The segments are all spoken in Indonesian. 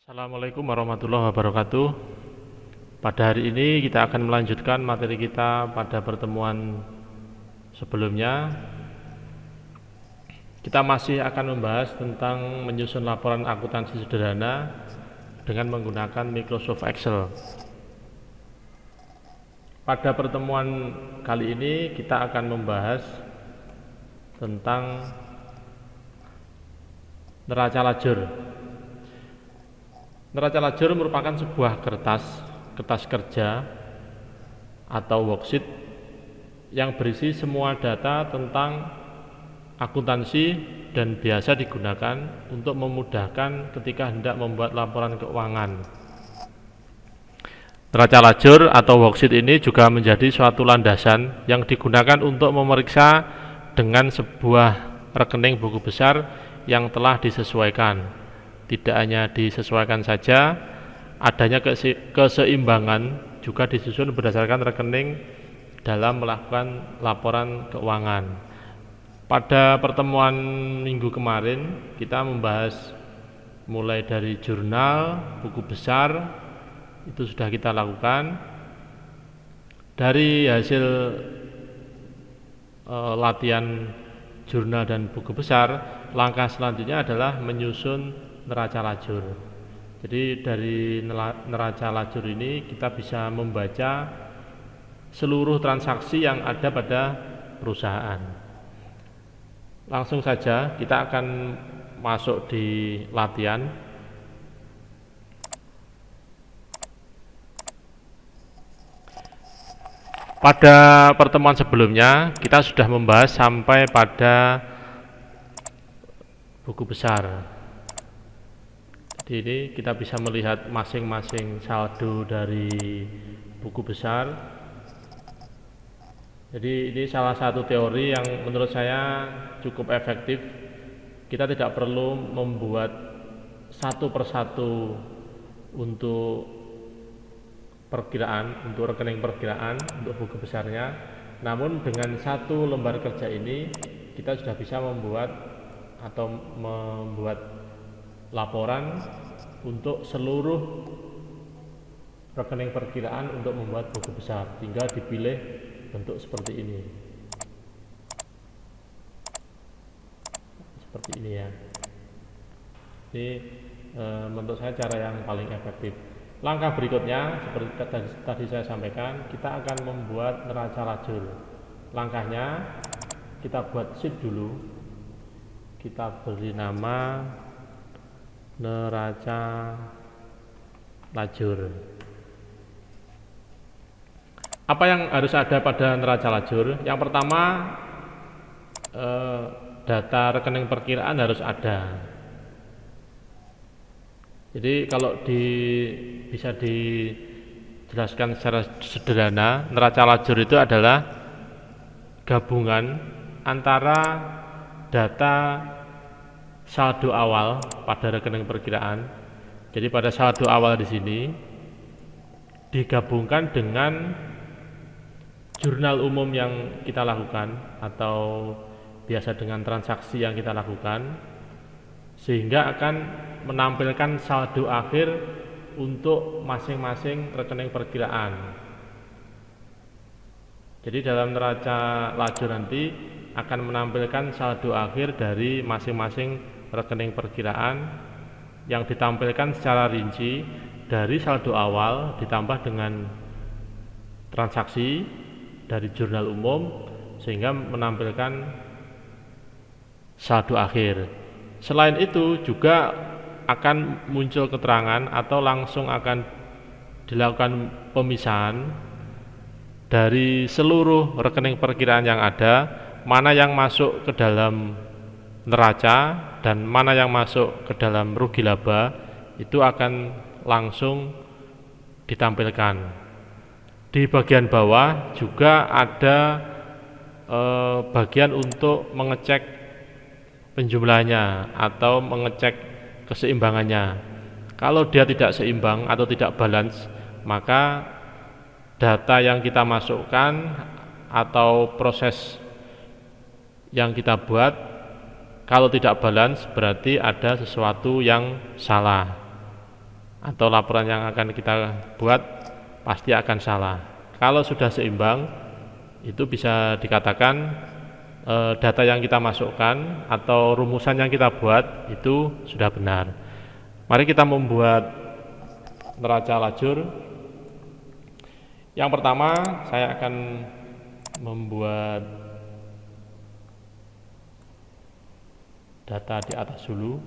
Assalamualaikum warahmatullahi wabarakatuh. Pada hari ini kita akan melanjutkan materi kita pada pertemuan sebelumnya. Kita masih akan membahas tentang menyusun laporan akuntansi sederhana dengan menggunakan Microsoft Excel. Pada pertemuan kali ini kita akan membahas tentang neraca lajur. Neraca lajur merupakan sebuah kertas kerja atau worksheet yang berisi semua data tentang akuntansi dan biasa digunakan untuk memudahkan ketika hendak membuat laporan keuangan. Neraca lajur atau worksheet ini juga menjadi suatu landasan yang digunakan untuk memeriksa dengan sebuah rekening buku besar yang telah disesuaikan. Tidak hanya disesuaikan saja, adanya keseimbangan juga disusun berdasarkan rekening dalam melakukan laporan keuangan. Pada pertemuan minggu kemarin kita membahas mulai dari jurnal, buku besar, itu sudah kita lakukan. Dari hasil latihan jurnal dan buku besar, langkah selanjutnya adalah menyusun neraca lajur. Jadi dari neraca lajur ini kita bisa membaca seluruh transaksi yang ada pada perusahaan. Langsung saja kita akan masuk di latihan. Pada pertemuan sebelumnya kita sudah membahas sampai pada buku besar. Jadi ini kita bisa melihat masing-masing saldo dari buku besar. Jadi ini salah satu teori yang menurut saya cukup efektif. Kita tidak perlu membuat satu persatu untuk perkiraan, untuk rekening perkiraan, untuk buku besarnya. Namun dengan satu lembar kerja ini kita sudah bisa membuat laporan untuk seluruh rekening perkiraan untuk membuat buku besar. Tinggal dipilih bentuk seperti ini. Seperti ini ya. Ini menurut saya cara yang paling efektif. Langkah berikutnya seperti tadi saya sampaikan, kita akan membuat neraca lajur. Langkahnya kita buat sheet dulu. Kita beri nama neraca lajur. Apa yang harus ada pada neraca lajur? Yang pertama, data rekening perkiraan harus ada. Jadi kalau bisa dijelaskan secara sederhana, neraca lajur itu adalah gabungan antara data saldo awal pada rekening perkiraan. Jadi pada saldo awal di sini digabungkan dengan jurnal umum yang kita lakukan atau biasa dengan transaksi yang kita lakukan, sehingga akan menampilkan saldo akhir untuk masing-masing rekening perkiraan. Jadi dalam neraca lajur nanti akan menampilkan saldo akhir dari masing-masing rekening perkiraan yang ditampilkan secara rinci dari saldo awal ditambah dengan transaksi dari jurnal umum sehingga menampilkan saldo akhir. Selain itu juga akan muncul keterangan atau langsung akan dilakukan pemisahan dari seluruh rekening perkiraan yang ada, mana yang masuk ke dalam neraca dan mana yang masuk ke dalam rugi laba, itu akan langsung ditampilkan. Di bagian bawah juga ada bagian untuk mengecek penjumlahannya atau mengecek keseimbangannya. Kalau dia tidak seimbang atau tidak balance, maka data yang kita masukkan atau proses yang kita buat kalau tidak balance berarti ada sesuatu yang salah. atau laporan yang akan kita buat pasti akan salah. Kalau sudah seimbang, itu bisa dikatakan data yang kita masukkan atau rumusan yang kita buat itu sudah benar. Mari kita membuat neraca lajur. Yang pertama, saya akan membuat data di atas dulu.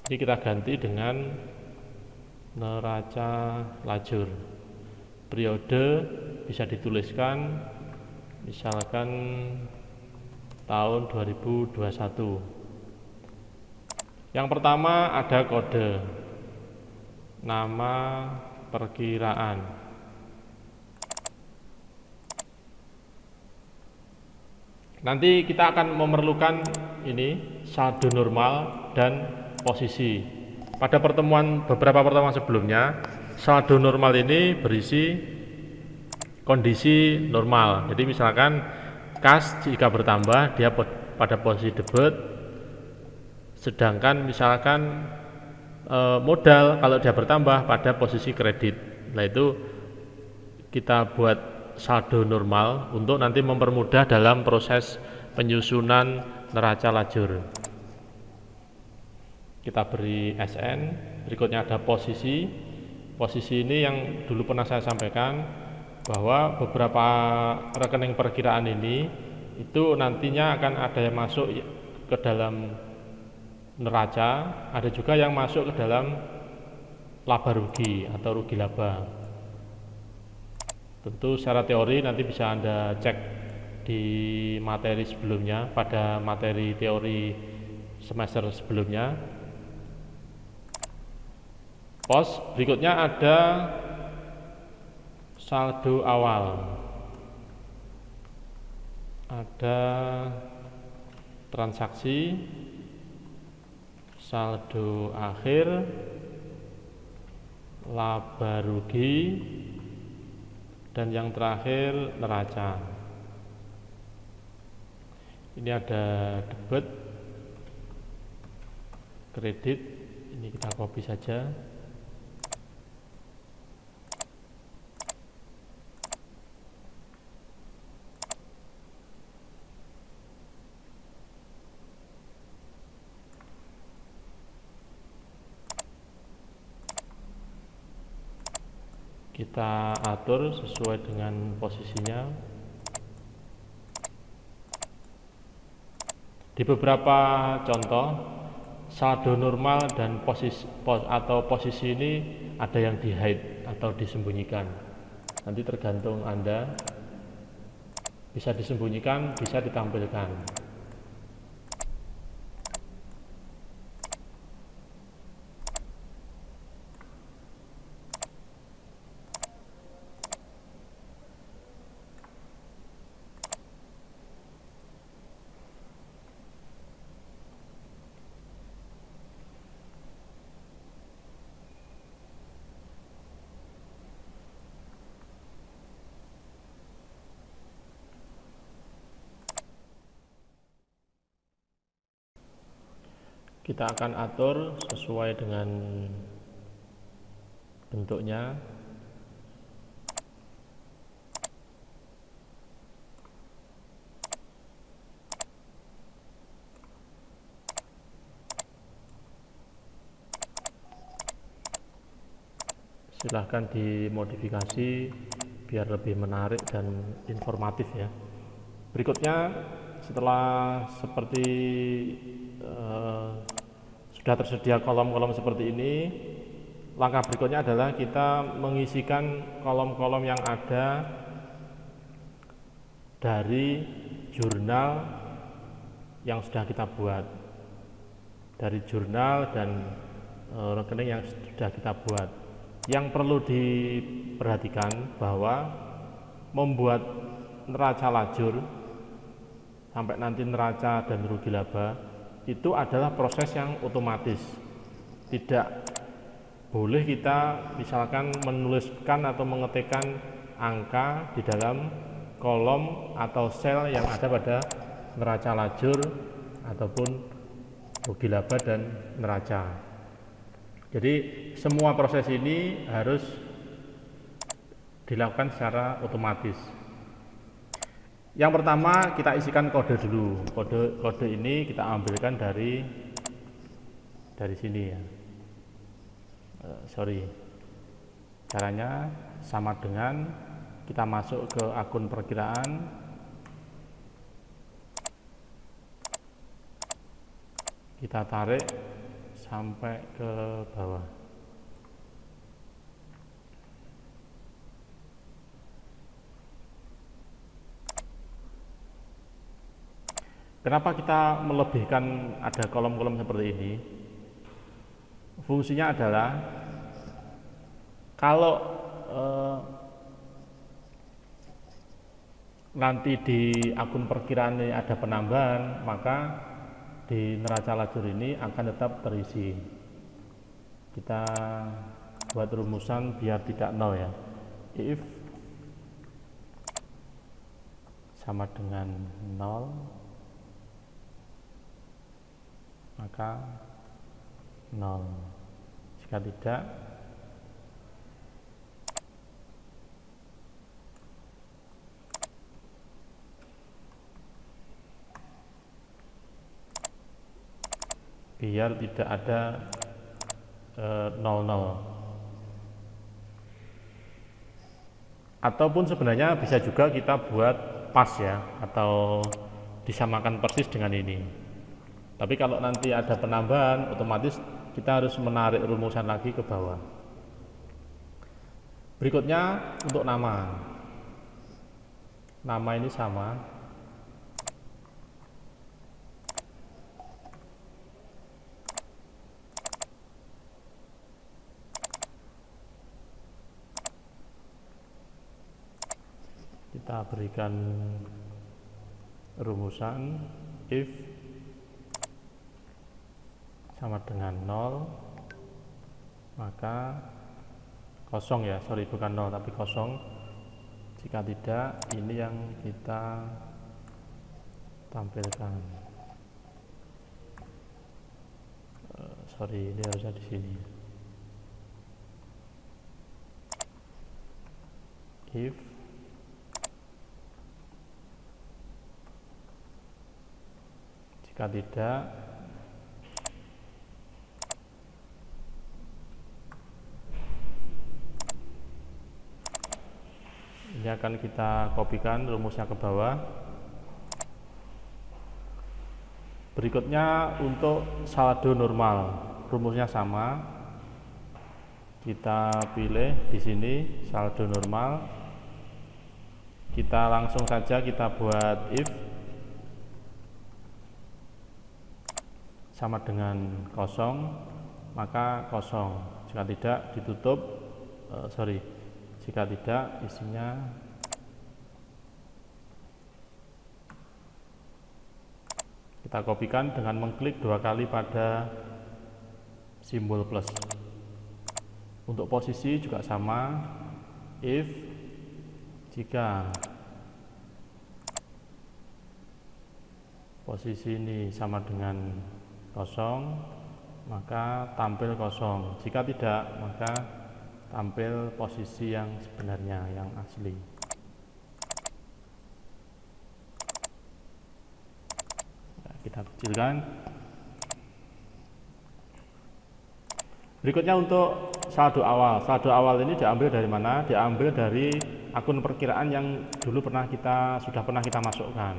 Ini kita ganti dengan neraca lajur. Periode bisa dituliskan misalkan tahun 2021. Yang pertama ada kode nama perkiraan. Nanti kita akan memerlukan ini saldo normal dan posisi. Pada beberapa pertemuan sebelumnya, saldo normal ini berisi kondisi normal. Jadi misalkan kas jika bertambah dia pada posisi debit, sedangkan misalkan modal kalau dia bertambah pada posisi kredit. Nah itu kita buat saldo normal untuk nanti mempermudah dalam proses penyusunan neraca lajur. Kita beri SN, berikutnya ada posisi. Posisi ini yang dulu pernah saya sampaikan bahwa beberapa rekening perkiraan ini itu nantinya akan ada yang masuk ke dalam neraca, ada juga yang masuk ke dalam laba rugi atau rugi laba. Tentu secara teori nanti bisa Anda cek di materi sebelumnya, pada materi teori semester sebelumnya. Pos berikutnya ada saldo awal, ada transaksi, saldo akhir, laba rugi, dan yang terakhir neraca. Ini ada debit, kredit, ini kita copy saja. Kita atur sesuai dengan posisinya. Di beberapa contoh saldo normal dan posisi ini ada yang di hide atau disembunyikan. Nanti tergantung Anda, bisa disembunyikan, bisa ditampilkan. Kita akan atur sesuai dengan bentuknya. Silahkan dimodifikasi biar lebih menarik dan informatif ya. Berikutnya setelah seperti sudah tersedia kolom-kolom seperti ini, langkah berikutnya adalah kita mengisikan kolom-kolom yang ada dari jurnal yang sudah kita buat, dari jurnal dan rekening yang sudah kita buat. Yang perlu diperhatikan bahwa membuat neraca lajur sampai nanti neraca dan rugi laba itu adalah proses yang otomatis. Tidak boleh kita misalkan menuliskan atau mengetikkan angka di dalam kolom atau sel yang ada pada neraca lajur ataupun rugi laba dan neraca. Jadi semua proses ini harus dilakukan secara otomatis. Yang pertama kita isikan kode dulu. Kode ini kita ambilkan dari sini ya. Caranya sama dengan kita masuk ke akun perkiraan, kita tarik sampai ke bawah. Kenapa kita melebihkan ada kolom-kolom seperti ini? Fungsinya adalah kalau nanti di akun perkiraan ini ada penambahan, maka di neraca lajur ini akan tetap terisi. Kita buat rumusan biar tidak nol ya. If sama dengan 0, maka 0. Jika tidak, biar tidak ada 00. Ataupun sebenarnya bisa juga kita buat pas ya, atau disamakan persis dengan ini. Tapi kalau nanti ada penambahan, otomatis kita harus menarik rumusan lagi ke bawah. Berikutnya untuk nama. Nama ini sama. Kita berikan rumusan if sama dengan 0, maka kosong ya, bukan 0 tapi kosong. Jika tidak, ini yang kita tampilkan. Ini harusnya di sini. If jika tidak, ini akan kita kopikan rumusnya ke bawah. Berikutnya untuk saldo normal, rumusnya sama. Kita pilih di sini saldo normal. Kita langsung saja kita buat if sama dengan 0, maka 0. Jika tidak, ditutup. Jika tidak, isinya kita kopikan dengan mengklik 2 kali pada simbol plus. Untuk posisi juga sama. If jika posisi ini sama dengan 0, maka tampil 0. Jika tidak, maka tampil posisi yang sebenarnya, yang asli. Nah, kita kecilkan. Berikutnya untuk saldo awal. Saldo awal ini diambil dari mana? Diambil dari akun perkiraan yang dulu sudah pernah kita masukkan.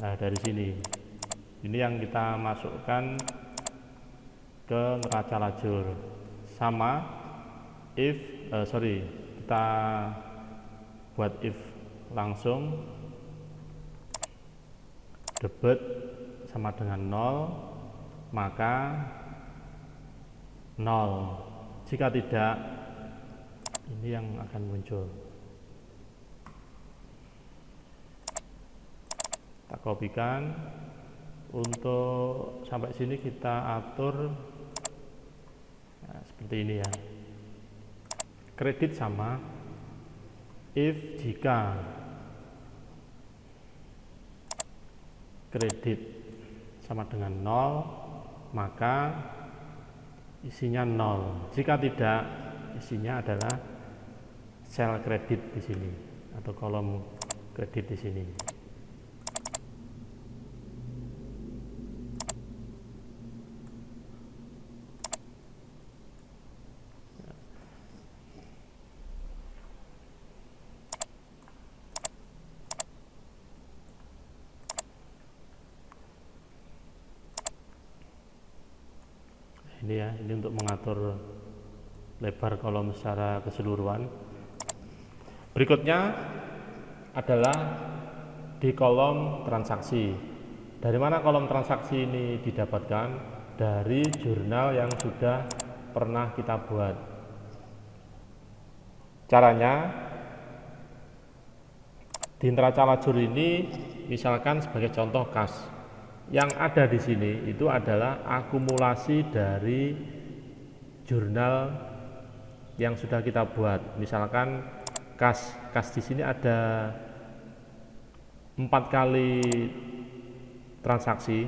Nah, dari sini. Ini yang kita masukkan ke neraca lajur. Sama kita buat if langsung, debit sama dengan 0, maka 0. Jika tidak, ini yang akan muncul. Kita kopikan. Untuk sampai sini kita atur seperti ini ya. Kredit sama if jika kredit sama dengan 0, maka isinya 0. Jika tidak, isinya adalah sel kredit di sini atau kolom kredit di sini. Ini ya, ini untuk mengatur lebar kolom secara keseluruhan. Berikutnya adalah di kolom transaksi. Dari mana kolom transaksi ini didapatkan? Dari jurnal yang sudah pernah kita buat. Caranya, di neraca lajur ini misalkan sebagai contoh kas, yang ada di sini itu adalah akumulasi dari jurnal yang sudah kita buat. Misalkan kas di sini ada 4 kali transaksi.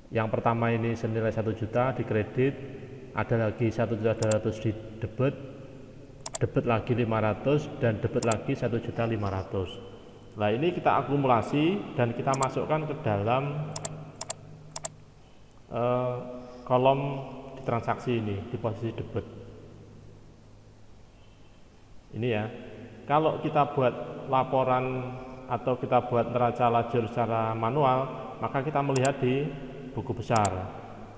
Yang pertama ini senilai 1 juta di kredit, ada lagi 1.200.000 di debit lagi 500, dan debit lagi 1.500.000. Nah, ini kita akumulasi dan kita masukkan ke dalam kolom di transaksi ini di posisi debit. Ini ya, kalau kita buat laporan atau kita buat neraca lajur secara manual, maka kita melihat di buku besar.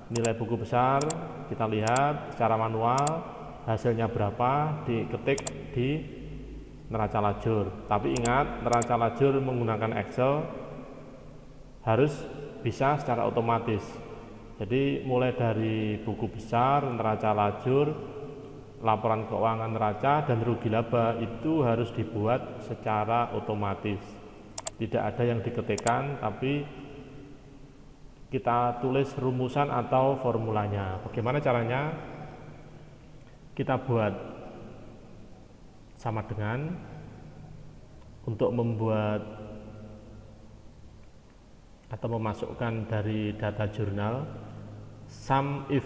Nilai buku besar kita lihat secara manual, hasilnya berapa diketik di neraca lajur. Tapi ingat, neraca lajur menggunakan Excel harus bisa secara otomatis. Jadi mulai dari buku besar, neraca lajur, laporan keuangan neraca, dan rugi laba itu harus dibuat secara otomatis. Tidak ada yang diketikkan, tapi kita tulis rumusan atau formulanya. Bagaimana caranya? Kita buat sama dengan, untuk membuat atau memasukkan dari data jurnal, sum if.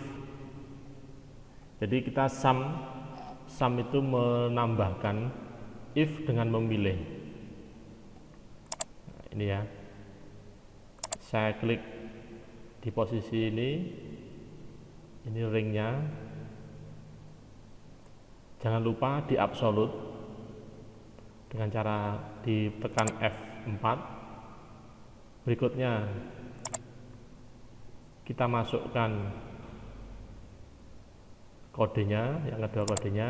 Jadi kita sum itu menambahkan, if dengan memilih. Nah, ini ya, saya klik di posisi ini ringnya. Jangan lupa di absolut dengan cara ditekan F4. Berikutnya kita masukkan kodenya, yang kedua kodenya.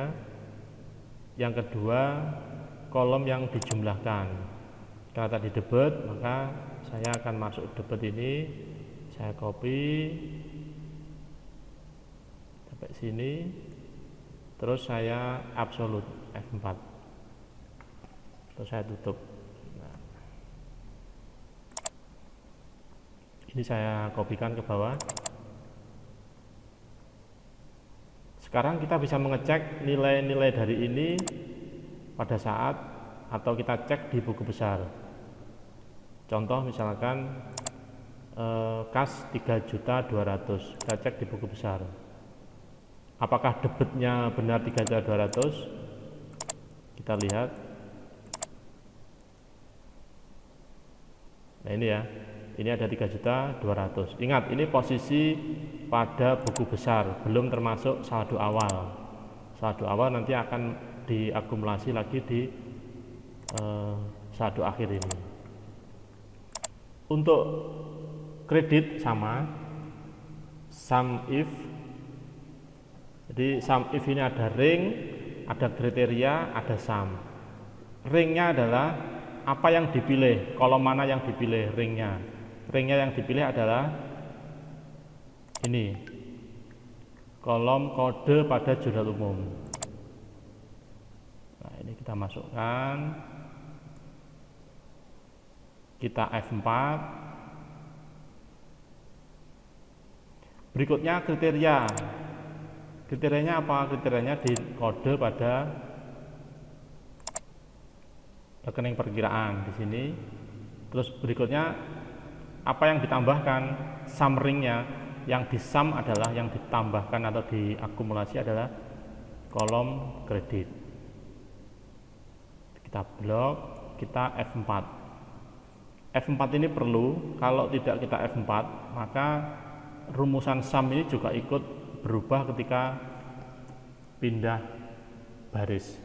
Yang kedua kolom yang dijumlahkan. Karena tadi debit, maka saya akan masuk debit ini, saya copy sampai sini. Terus saya absolut F4, terus saya tutup. Nah, ini saya kopikan ke bawah. Sekarang kita bisa mengecek nilai-nilai dari ini pada saat, atau kita cek di buku besar. Contoh misalkan kas 3.200.000, kita cek di buku besar. Apakah debitnya benar 3.200.000? Kita lihat. Nah, ini ya, ini ada 3.200.000. Ingat, ini posisi pada buku besar, belum termasuk saldo awal. Saldo awal nanti akan diakumulasi lagi di saldo akhir ini. Untuk kredit sama, sum if. Jadi sum if ini ada ring, ada kriteria, ada sum. Ringnya adalah apa yang dipilih, kolom mana yang dipilih ringnya. Ringnya yang dipilih adalah ini, kolom kode pada jurnal umum. Nah, ini kita masukkan, kita F4. Berikutnya kriteria. Kriterianya apa? Kriterianya di kode pada rekening perkiraan di sini. Terus berikutnya apa yang ditambahkan, summary-nya, yang di sum adalah yang ditambahkan atau diakumulasi adalah kolom kredit. Kita blok, kita F4. F4 ini perlu, kalau tidak kita F4 maka rumusan sum ini juga ikut berubah ketika pindah baris.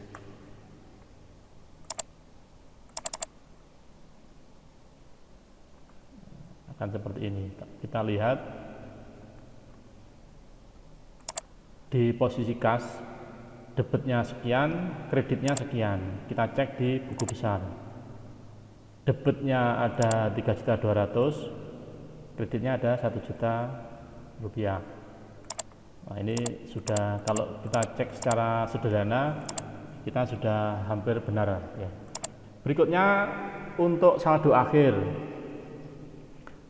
Akan seperti ini. Kita lihat di posisi kas, debitnya sekian, kreditnya sekian. Kita cek di buku besar. Debitnya ada 3.200.000, kreditnya ada 1 juta rupiah. Nah, ini sudah, kalau kita cek secara sederhana, kita sudah hampir benar ya. Berikutnya untuk saldo akhir.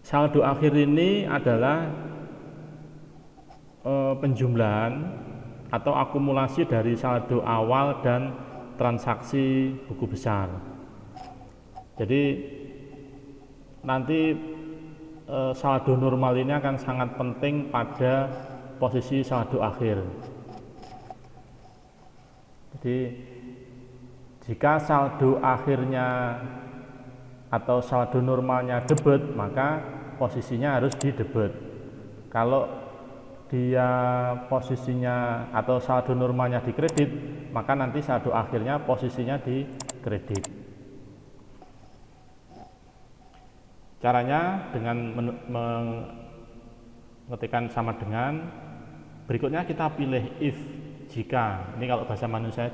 Saldo akhir ini adalah penjumlahan atau akumulasi dari saldo awal dan transaksi buku besar. Jadi nanti saldo normal ini akan sangat penting pada posisi saldo akhir. Jadi jika saldo akhirnya atau saldo normalnya debit, maka posisinya harus di debit. Kalau dia posisinya atau saldo normalnya di kredit, maka nanti saldo akhirnya posisinya di kredit. Caranya dengan mengetikkan sama dengan, berikutnya kita pilih if, jika. Ini kalau bahasa manusia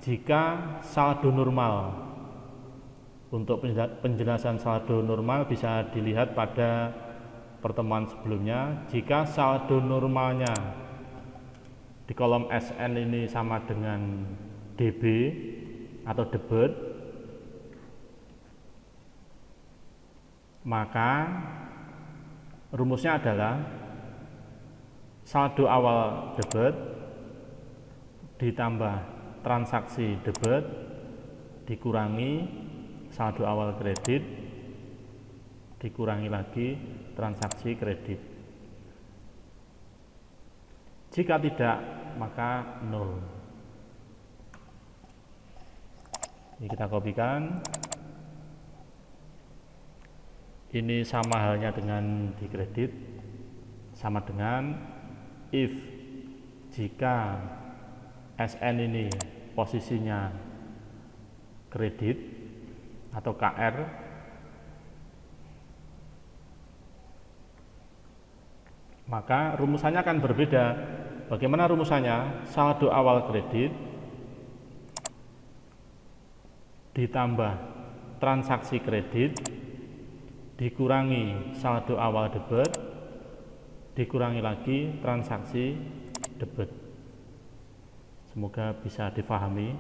jika saldo normal. Untuk penjelasan saldo normal bisa dilihat pada pertemuan sebelumnya. Jika saldo normalnya di kolom SN ini sama dengan DB atau debit, maka rumusnya adalah saldo awal debit ditambah transaksi debit dikurangi saldo awal kredit dikurangi lagi transaksi kredit. Jika tidak, maka 0. Ini kita kopikan. Ini sama halnya dengan di kredit, sama dengan if, jika SN ini posisinya kredit atau KR, maka rumusannya akan berbeda. Bagaimana rumusannya? Saldo awal kredit ditambah transaksi kredit dikurangi saldo awal debit dikurangi lagi transaksi debit. Semoga bisa difahami.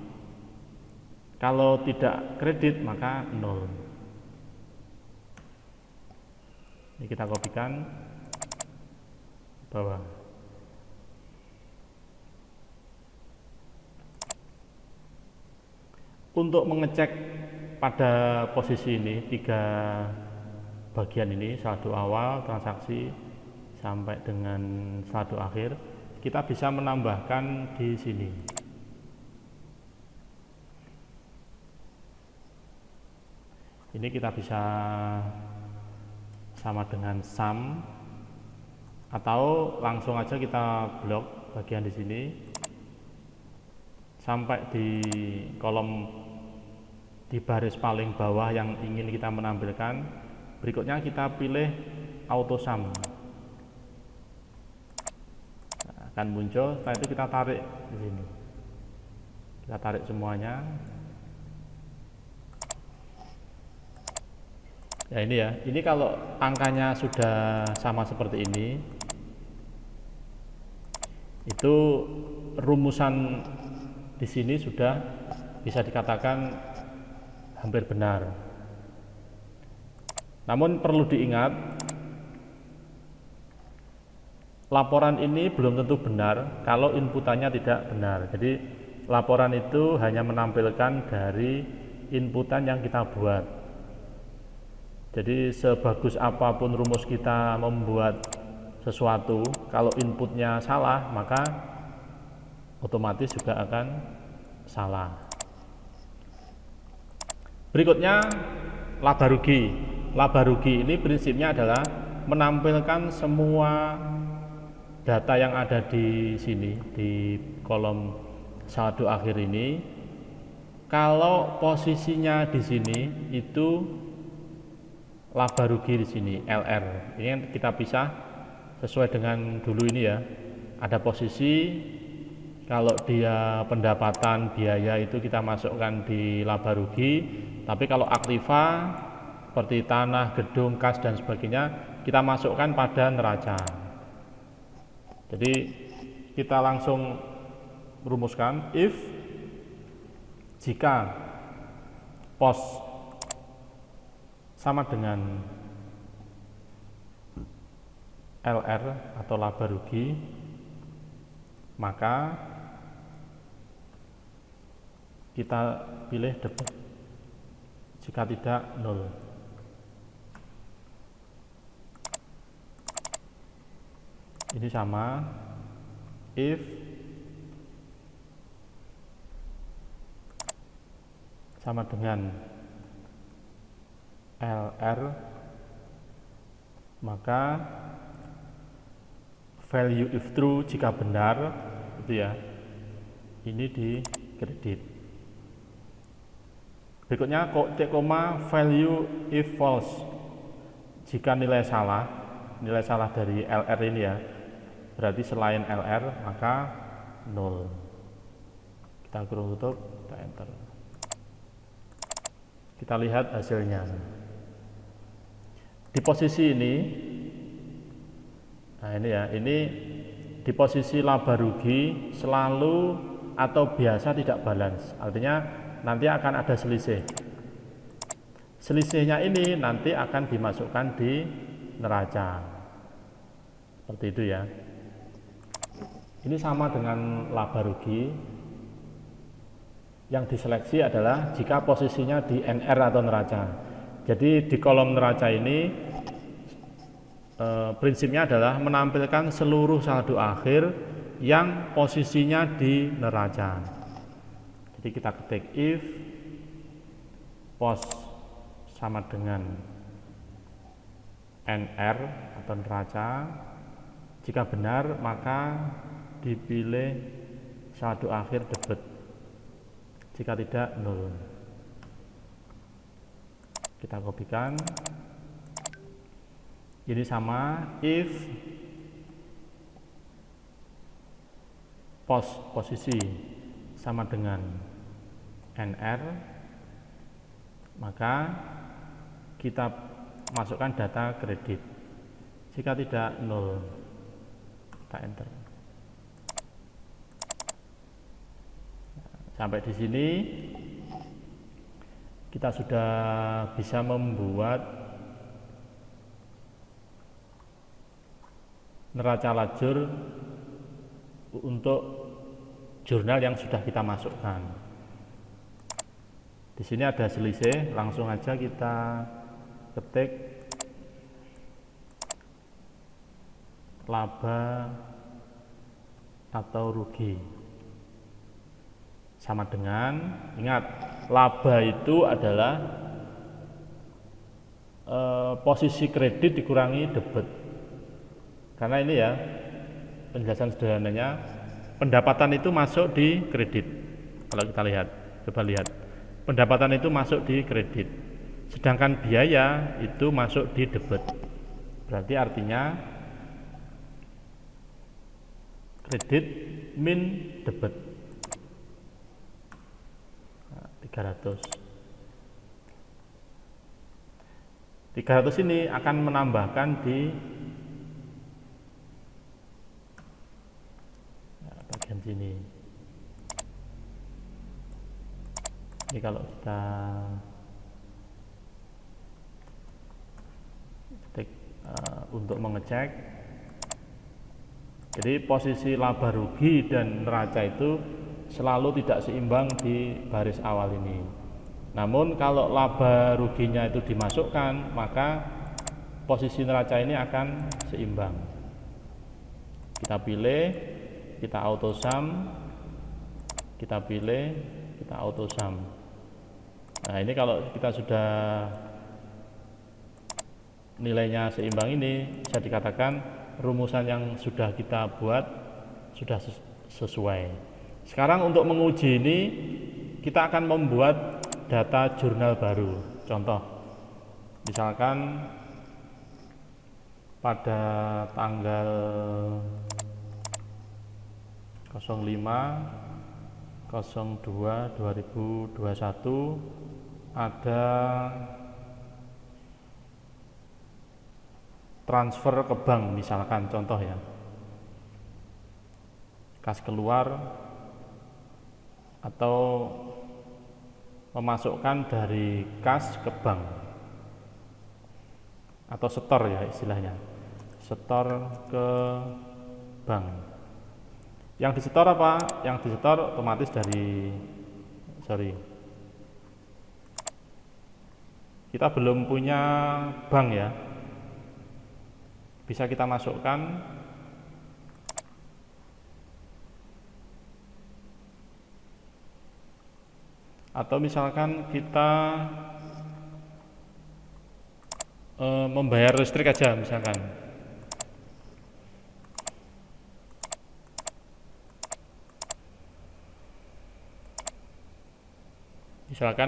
Kalau tidak kredit maka 0. Ini kita kopikan bawah. Untuk mengecek pada posisi ini, 3 bagian ini, saldo awal, transaksi sampai dengan saldo akhir, kita bisa menambahkan di sini. Ini kita bisa sama dengan sum, atau langsung aja kita blok bagian di sini sampai di kolom di baris paling bawah yang ingin kita menampilkan. Berikutnya kita pilih auto sum. Nah, akan muncul. Setelah itu kita tarik di sini. Kita tarik semuanya. Ya ini ya, ini kalau angkanya sudah sama seperti ini, itu rumusan di sini sudah bisa dikatakan hampir benar. Namun perlu diingat, laporan ini belum tentu benar kalau inputannya tidak benar. Jadi laporan itu hanya menampilkan dari inputan yang kita buat. Jadi sebagus apapun rumus kita membuat sesuatu, kalau inputnya salah maka otomatis juga akan salah. Berikutnya laba rugi. Laba rugi ini prinsipnya adalah menampilkan semua data yang ada di sini di kolom saldo akhir ini. Kalau posisinya di sini itu laba rugi di sini LR. Ini kita pisah sesuai dengan dulu ini ya. Ada posisi kalau dia pendapatan biaya itu kita masukkan di laba rugi, tapi kalau aktiva seperti tanah, gedung, kas dan sebagainya kita masukkan pada neraca. Jadi kita langsung rumuskan if jika pos sama dengan LR atau laba rugi, maka kita pilih debit, jika tidak nol. Ini sama if sama dengan LR, maka value if true jika benar itu ya, ini di kredit. Berikutnya value if false jika nilai salah dari LR ini ya, berarti selain LR maka nol. Kita kurung tutup, kita enter. Kita lihat hasilnya. Di posisi ini, nah ini ya, ini di posisi laba rugi selalu atau biasa tidak balance, artinya nanti akan ada selisih. Selisihnya ini nanti akan dimasukkan di neraca, seperti itu ya. Ini sama dengan laba rugi. Yang diseleksi adalah jika posisinya di NR atau neraca. Jadi di kolom neraca ini prinsipnya adalah menampilkan seluruh saldo akhir yang posisinya di neraca. Jadi kita ketik if pos sama dengan NR atau neraca, jika benar maka dipilih saldo akhir debit, jika tidak nol. Kita kopikan. Ini sama if posisi sama dengan NR, maka kita masukkan data kredit, jika tidak nol. Kita enter. Sampai di sini kita sudah bisa membuat neraca lajur untuk jurnal yang sudah kita masukkan. Di sini ada selisih, langsung aja kita ketik laba atau rugi sama dengan, ingat laba itu adalah posisi kredit dikurangi debit, karena ini ya penjelasan sederhananya, pendapatan itu masuk di kredit. Kalau kita lihat, coba lihat, pendapatan itu masuk di kredit, sedangkan biaya itu masuk di debit. Berarti artinya kredit min debit 300 ini akan menambahkan di bagian sini. Ini kalau kita ketik untuk mengecek, jadi posisi laba rugi dan neraca itu selalu tidak seimbang di baris awal ini. Namun kalau laba ruginya itu dimasukkan, maka posisi neraca ini akan seimbang. Kita pilih, kita auto sum, kita pilih, kita auto sum. Nah, ini kalau kita sudah nilainya seimbang, ini bisa dikatakan rumusan yang sudah kita buat sudah sesuai. Sekarang untuk menguji ini kita akan membuat data jurnal baru. Contoh, misalkan pada tanggal 05/02/2021 ada transfer ke bank, misalkan contoh ya, kas keluar atau memasukkan dari kas ke bank atau setor ya istilahnya, setor ke bank. Yang disetor apa? Yang disetor otomatis dari kita belum punya bank ya, bisa kita masukkan atau misalkan kita membayar listrik aja, misalkan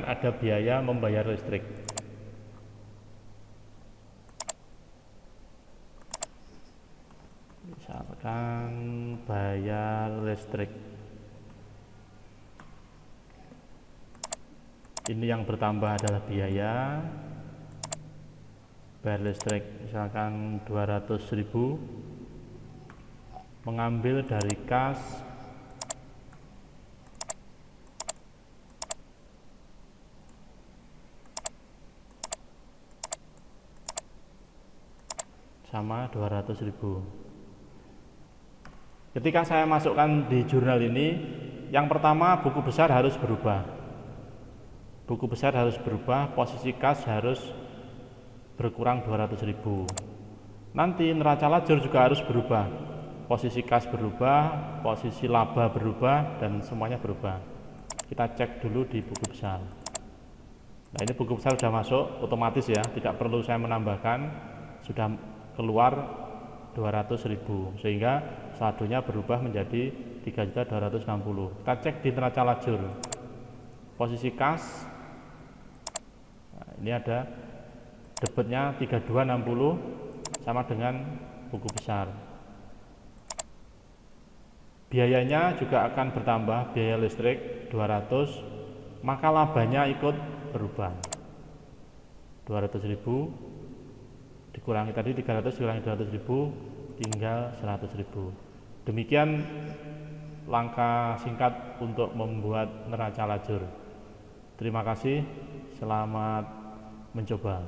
ada biaya membayar listrik. Misalkan bayar listrik, ini yang bertambah adalah biaya bayar listrik, misalkan 200.000, mengambil dari kas sama 200.000. Ketika saya masukkan di jurnal ini, yang pertama buku besar harus berubah. Buku besar harus berubah, posisi kas harus berkurang 200.000. Nanti neraca lajur juga harus berubah. Posisi kas berubah, posisi laba berubah, dan semuanya berubah. Kita cek dulu di buku besar. Nah, ini buku besar sudah masuk otomatis ya, tidak perlu saya menambahkan, sudah keluar 200.000, sehingga saldonya berubah menjadi 3.260.000. Kita cek di neraca lajur, posisi kas, nah, ini ada debitnya 3260 sama dengan buku besar. Biayanya juga akan bertambah, biaya listrik 200, maka labanya ikut berubah. 200.000 dikurangi tadi 300 dikurangi 200.000 tinggal 100.000. Demikian langkah singkat untuk membuat neraca lajur. Terima kasih, selamat mencoba.